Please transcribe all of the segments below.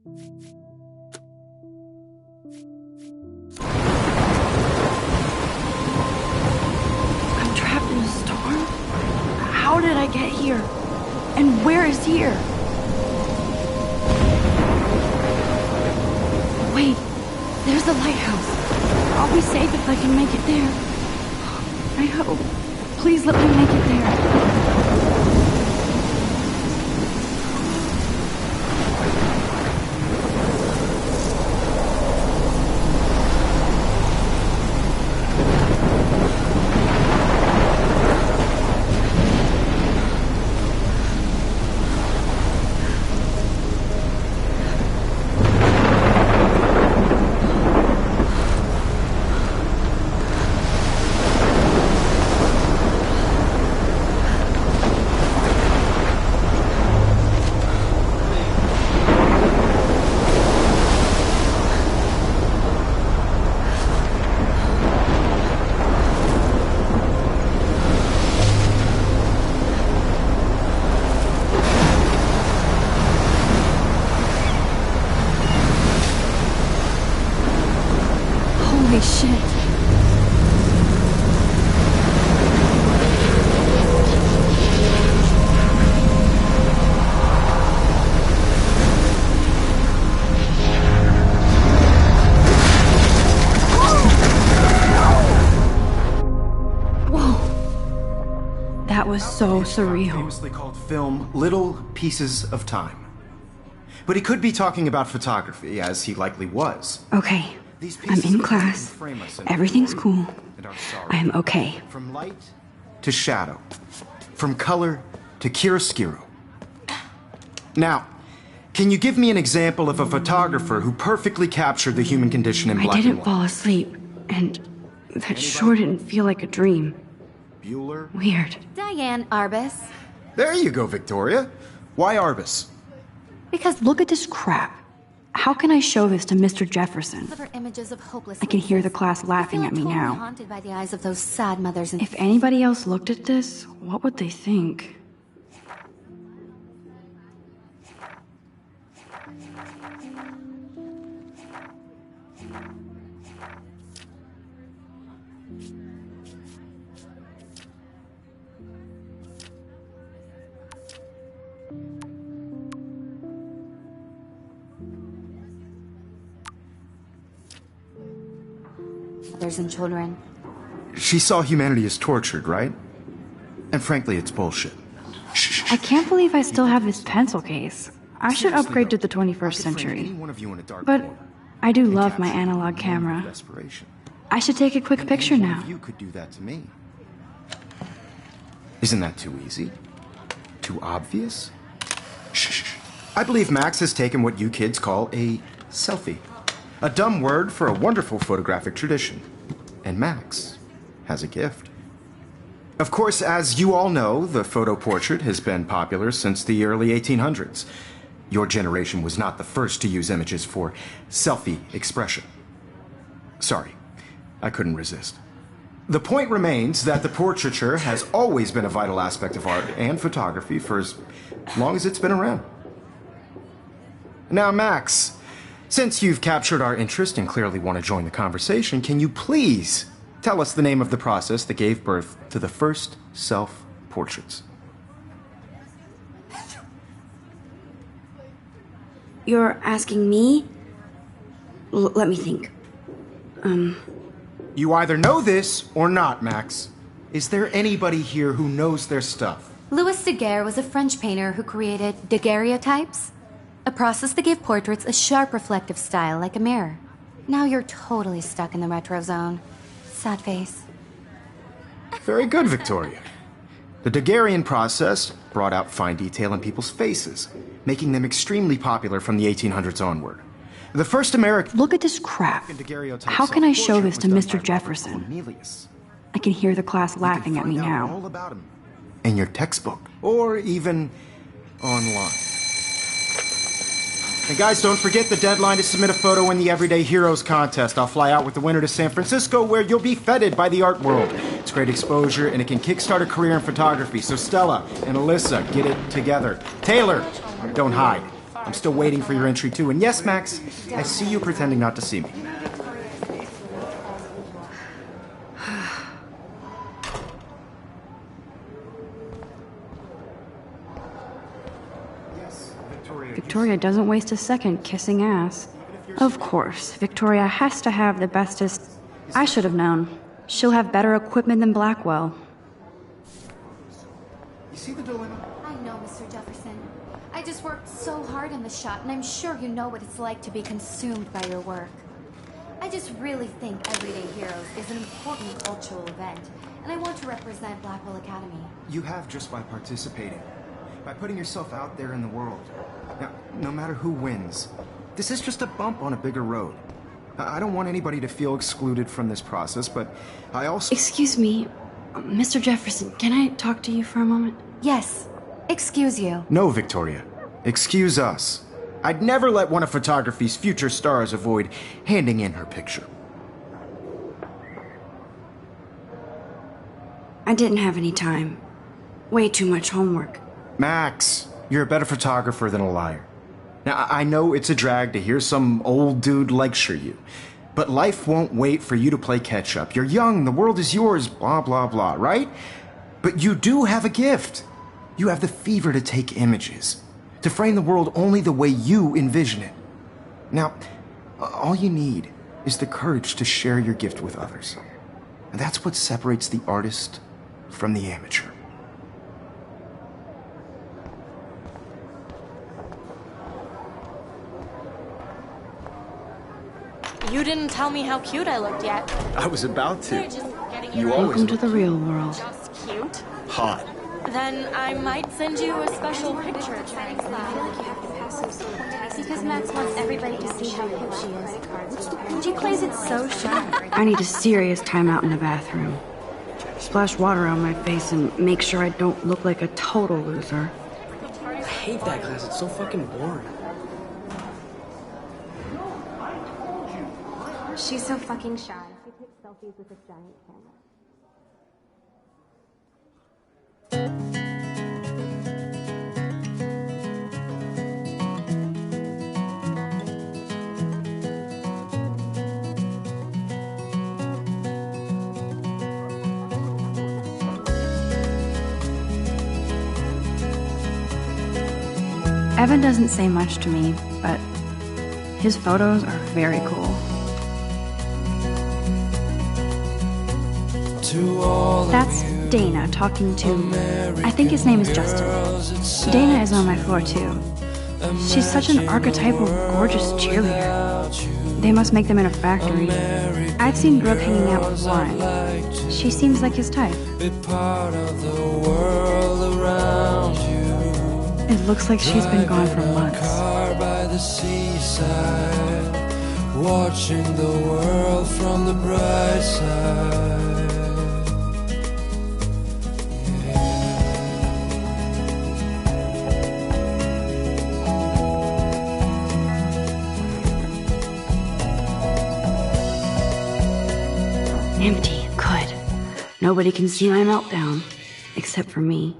I'm trapped in a storm? How did I get here? And where is here? Wait, there's the lighthouse. I'll be safe if I can make it there. I hope. Please let me make it there. Holy shit. Whoa. That was so surreal. Famously called film Little Pieces of Time. But he could be talking about photography, as he likely was. Okay. I'm in class. Everything's cool. I am okay. From light to shadow. From color to chiaroscuro. Now, can you give me an example of a photographer who perfectly captured the human condition in black and white? I didn't fall asleep, and that sure didn't feel like a dream. Bueller? Weird. Diane Arbus. There you go, Victoria. Why Arbus? Because look at this crap. How can I show this to Mr. Jefferson? Images of hopeless. I can hear the class laughing at me now. Haunted by the eyes of those sad mothers. And if anybody else looked at this, what would they think? mothers and children. She saw humanity as tortured, right? And frankly, it's bullshit. I can't believe I still have this pencil case. I should upgrade to the 21st century. But I do love my analog camera. I should take a quick picture now. You could do that to me. Isn't that too easy? Too obvious? Shh. I believe Max has taken what you kids call a selfie. A dumb word for a wonderful photographic tradition. And Max has a gift. Of course, as you all know, the photo portrait has been popular since the early 1800s. Your generation was not the first to use images for selfie expression. Sorry, I couldn't resist. The point remains that the portraiture has always been a vital aspect of art and photography for as long as it's been around. Now, Max, since you've captured our interest and clearly want to join the conversation, can you please tell us the name of the process that gave birth to the first self-portraits? You're asking me? Let me think. You either know this or not, Max. Is there anybody here who knows their stuff? Louis Daguerre was a French painter who created daguerreotypes, a process that gave portraits a sharp reflective style like a mirror. Now you're totally stuck in the retro zone. Sad face. Very good, Victoria. The Daguerrean process brought out fine detail in people's faces, making them extremely popular from the 1800s onward. The first American... Look at this crap. How can I show this to Mr. Jefferson? I can hear the class laughing at me now. All about him in your textbook, or even online. And guys, don't forget the deadline to submit a photo in the Everyday Heroes contest. I'll fly out with the winner to San Francisco, where you'll be feted by the art world. It's great exposure, and it can kickstart a career in photography. So Stella and Alyssa, get it together. Taylor, don't hide. I'm still waiting for your entry too. And yes, Max, I see you pretending not to see me. Victoria doesn't waste a second kissing ass. Of course, Victoria has to have the bestest... I should have known. She'll have better equipment than Blackwell. You see the dilemma? I know, Mr. Jefferson. I just worked so hard on the shot, and I'm sure you know what it's like to be consumed by your work. I just really think Everyday Heroes is an important cultural event, and I want to represent Blackwell Academy. You have just by participating, by putting yourself out there in the world. Now, no matter who wins, this is just a bump on a bigger road. I don't want anybody to feel excluded from this process, but I also... Excuse me, Mr. Jefferson, can I talk to you for a moment? Yes. Excuse you. No, Victoria. Excuse us. I'd never let one of photography's future stars avoid handing in her picture. I didn't have any time. Way too much homework. Max, you're a better photographer than a liar. Now, I know it's a drag to hear some old dude lecture you, but life won't wait for you to play catch-up. You're young, the world is yours, blah, blah, blah, right? But you do have a gift. You have the fever to take images, to frame the world only the way you envision it. Now, all you need is the courage to share your gift with others. And that's what separates the artist from the amateur. You didn't tell me how cute I looked yet. I was about to. You're just getting You your always Welcome to the real world. just cute. hot. Then I might send you a special picture. Because Max wants everybody to see how cute she is. She plays it so shy. I need a serious timeout in the bathroom. Splash water on my face and make sure I don't look like a total loser. I hate that class. It's so fucking boring. She's so fucking shy. She takes selfies with a giant camera. Evan doesn't say much to me, but his photos are very cool. That's Dana talking to... I think his name is Justin. Dana is on my floor too. She's such an archetypal, gorgeous cheerleader. They must make them in a factory. I've seen Brooke hanging out with Warren. She seems like his type. It looks like she's been gone for months. Watching the world from the bright side. Empty. Good. Nobody can see my meltdown. Except for me.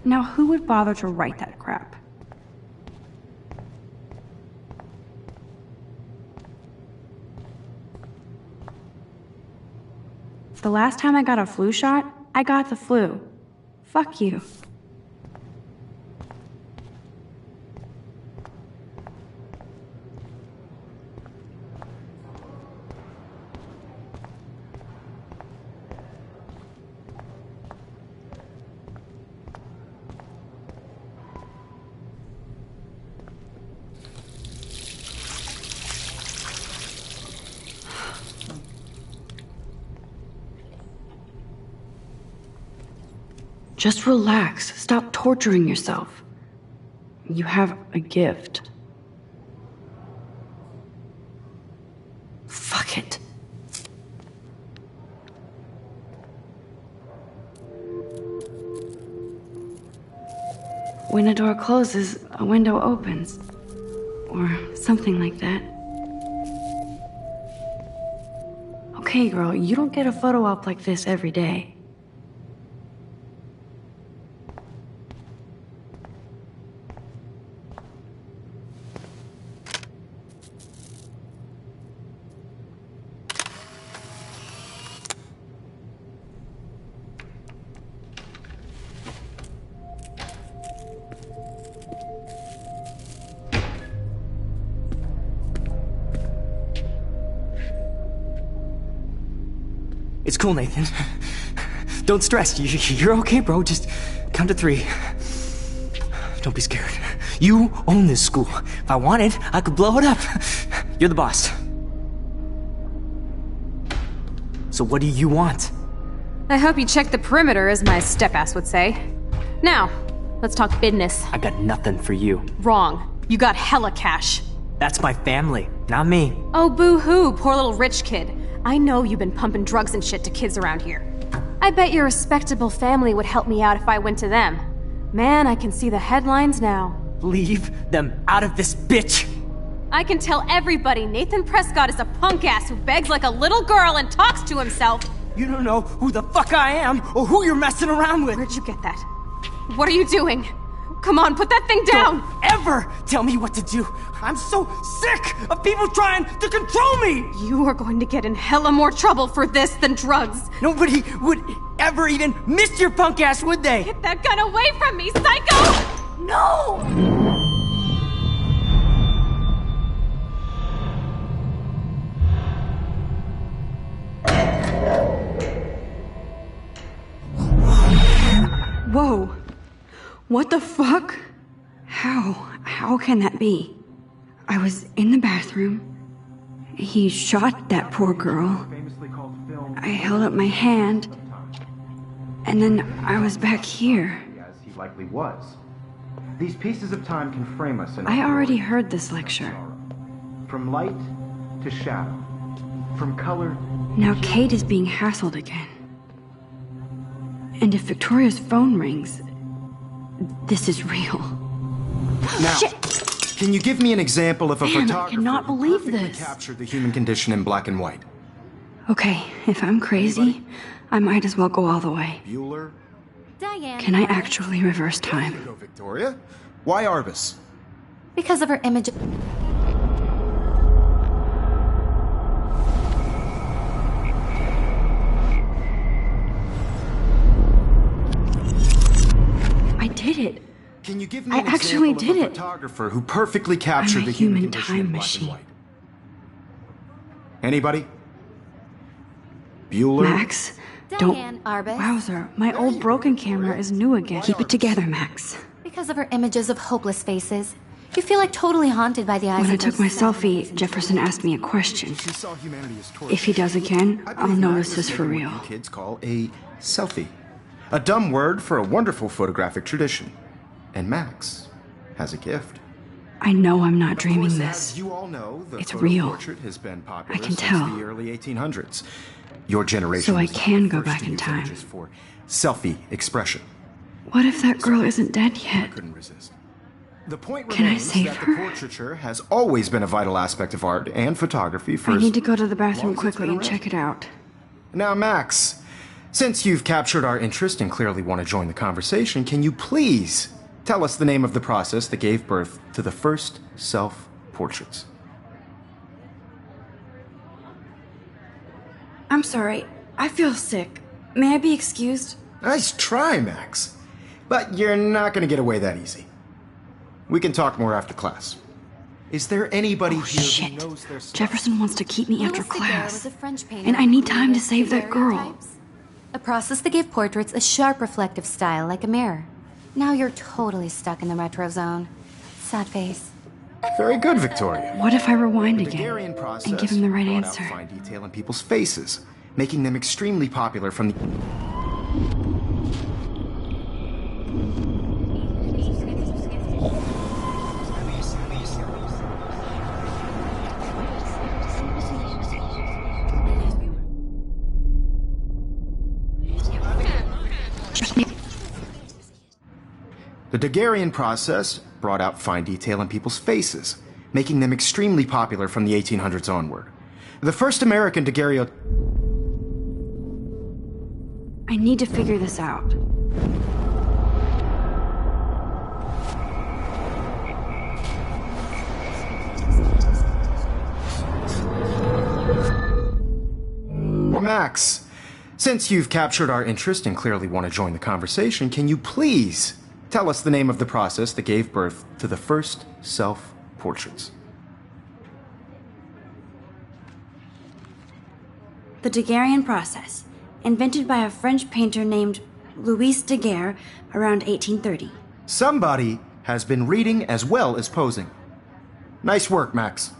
Now, who would bother to write that crap? The last time I got a flu shot, I got the flu. Fuck you. Just relax. Stop torturing yourself. You have a gift. Fuck it. When a door closes, a window opens. Or something like that. Okay. okay, girl. You don't get a photo op like this every day. It's cool, Nathan. Don't stress. You're okay, bro. Just count to 3. Don't be scared. You own this school. If I wanted, I could blow it up. You're the boss. So what do you want? I hope you check the perimeter, as my step-ass would say. Now, let's talk business. I got nothing for you. Wrong. You got hella cash. That's my family, not me. Oh, boo-hoo, poor little rich kid. I know you've been pumping drugs and shit to kids around here. I bet your respectable family would help me out if I went to them. Man, I can see the headlines now. Leave them out of this bitch! I can tell everybody Nathan Prescott is a punk ass who begs like a little girl and talks to himself. You don't know who the fuck I am or who you're messing around with. Where'd you get that? What are you doing? Come on, put that thing down! Don't ever tell me what to do! I'm so sick of people trying to control me! You are going to get in hella more trouble for this than drugs. Nobody would ever even miss your punk ass, would they? Get that gun away from me, psycho! No! Whoa. What the fuck? How can that be? I was in the bathroom. He shot that poor girl. I held up my hand. And then I was back here. As he likely was. These pieces of time can frame us in I already heard this lecture. From light to shadow. From color. Now Kate is being hassled again. And if Victoria's phone rings, this is real. Now, Shit. Can you give me an example of a Damn, I photographer cannot who believe perfectly this. captured the human condition in black and white? Okay, if I'm crazy, I might as well go all the way. Bueller? Diane. Can I actually reverse time? Go, Victoria. Why Arbus? Because of her image. I did it. Can you give me I an actually example did of a it. photographer who perfectly captured I'm a the human human condition time in black machine. and white? Anybody? Bueller? Max, don't... Diane Arbus. Wowzer, my old broken camera is new again. Keep it together, Max. Because of her images of hopeless faces. You feel like totally haunted by the eyes When I of took those my sad selfie, faces. Jefferson asked me a question. She saw humanity as torture. If he does again, I I'll believe know Max this is is for making real. what you kids call a selfie. A dumb word for a wonderful photographic tradition. And Max has a gift. I know I'm not Of dreaming course, this. as you all know, the It's photo real. portrait has been popular I can since tell. the early 1800s. Your generation So I was the can go first back to in use time. images for selfie expression. What if that girl isn't dead I yet? couldn't resist. The point Can I remains save that her? the portraiture has always been a vital aspect of art and photography for I as need to go to the long bathroom as it's quickly been and around. check it out. Now, Max, since you've captured our interest and clearly want to join the conversation, can you please tell us the name of the process that gave birth to the first self-portraits? I'm sorry. I feel sick. May I be excused? Nice try, Max. But you're not going to get away that easy. We can talk more after class. Is there anybody Oh, here shit. who knows their stuff? Jefferson wants to keep me after Louis Daguerre class. was a French painter And I who need time to created save that girl. daguerreotypes, a process that gave portraits a sharp reflective style like a mirror. Now you're totally stuck in the retro zone. Sad face. Very good, Victoria. What if I rewind The again Daguerrean process and give him the right brought answer? out fine detail in people's faces, making them extremely popular from the... The Daguerrean process brought out fine detail in people's faces, making them extremely popular from the 1800s onward. The first American daguerreotype... need to figure this out. Max, since you've captured our interest and clearly want to join the conversation, can you please tell us the name of the process that gave birth to the first self-portraits? The Daguerrean process, invented by a French painter named Louis Daguerre around 1830. Somebody has been reading as well as posing. Nice work, Max.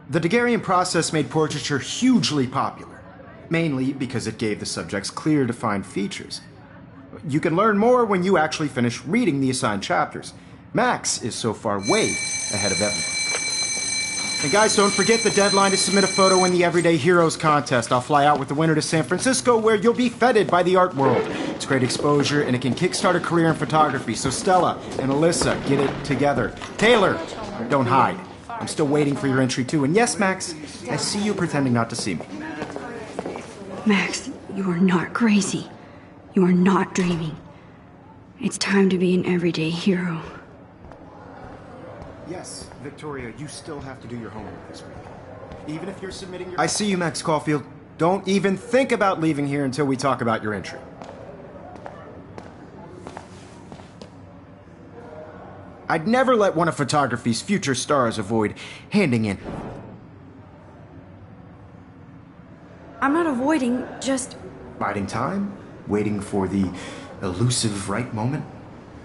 The Daguerrean process made portraiture hugely popular, mainly because it gave the subjects clear, defined features. You can learn more when you actually finish reading the assigned chapters. Max is so far way ahead of everyone. And guys, don't forget the deadline to submit a photo in the Everyday Heroes contest. I'll fly out with the winner to San Francisco, where you'll be feted by the art world. It's great exposure, and it can kickstart a career in photography. So Stella and Alyssa, get it together. Taylor, don't hide. I'm still waiting for your entry too. And yes, Max, I see you pretending not to see me. Max, you are not crazy. You are not dreaming. It's time to be an everyday hero. Yes, Victoria, you still have to do your homework this week. Even if you're submitting your... I see you, Max Caulfield. Don't even think about leaving here until we talk about your entry. I'd never let one of photography's future stars avoid handing in... I'm not avoiding, just... Biding time? Waiting for the elusive right moment?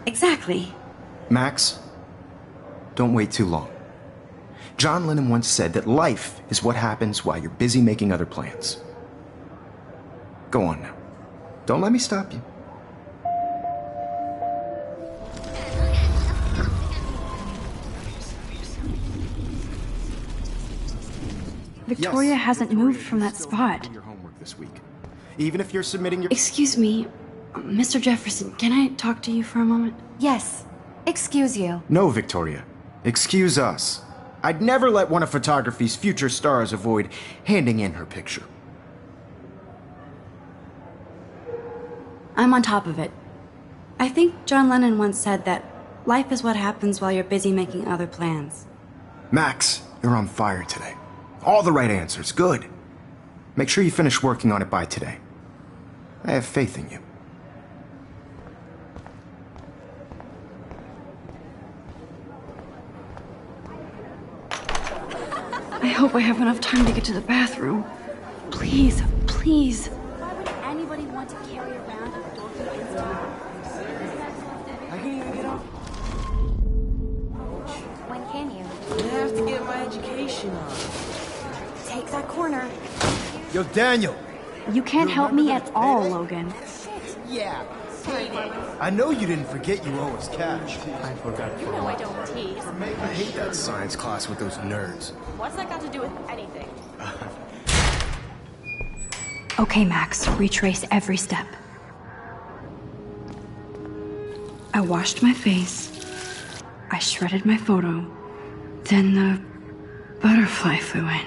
Exactly. Max, don't wait too long. John Lennon once said that life is what happens while you're busy making other plans. Go on now. Don't let me stop you. Victoria hasn't moved from that spot. Your homework this week. Even if you're submitting your... Excuse me, Mr. Jefferson, can I talk to you for a moment? Yes. Excuse you. No, Victoria. Excuse us. I'd never let one of photography's future stars avoid handing in her picture. I'm on top of it. I think John Lennon once said that life is what happens while you're busy making other plans. Max, you're on fire today. All the right answers. Good. Make sure you finish working on it by today. I have faith in you. I hope I have enough time to get to the bathroom. Please, please. Why would anybody want to carry around a dorky instrument? I can't even get up. When can you? I have to get my education on. Take that corner. Yo, Daniel! You can't help me at all, Logan. Yeah. I know you didn't forget you owe us cash. I forgot. You know I don't tease. I hate that science class with those nerds. What's that got to do with anything? Okay, Max, retrace every step. I washed my face. I shredded my photo. Then the butterfly flew in.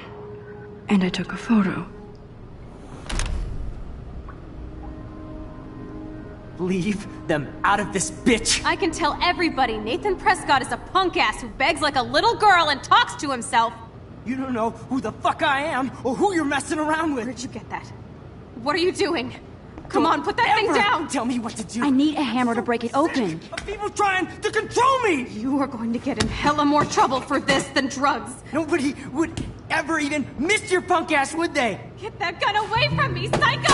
And I took a photo. Leave them out of this bitch! I can tell everybody Nathan Prescott is a punk ass who begs like a little girl and talks to himself. You don't know who the fuck I am or who you're messing around with. Where'd you get that? What are you doing? Come on, put that thing down! Tell me what to do. I need a hammer to break it open. Of people trying to control me! You are going to get in hella more trouble for this than drugs. Nobody would ever even miss your punk ass, would they? Get that gun away from me, psycho!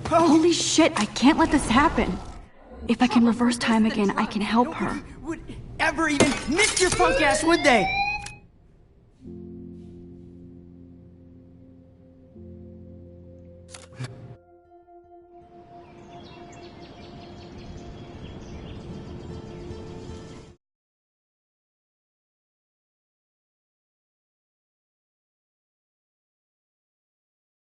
Holy shit, I can't let this happen. If I can reverse time again, I can help her. Nobody would ever even miss your punk ass, would they?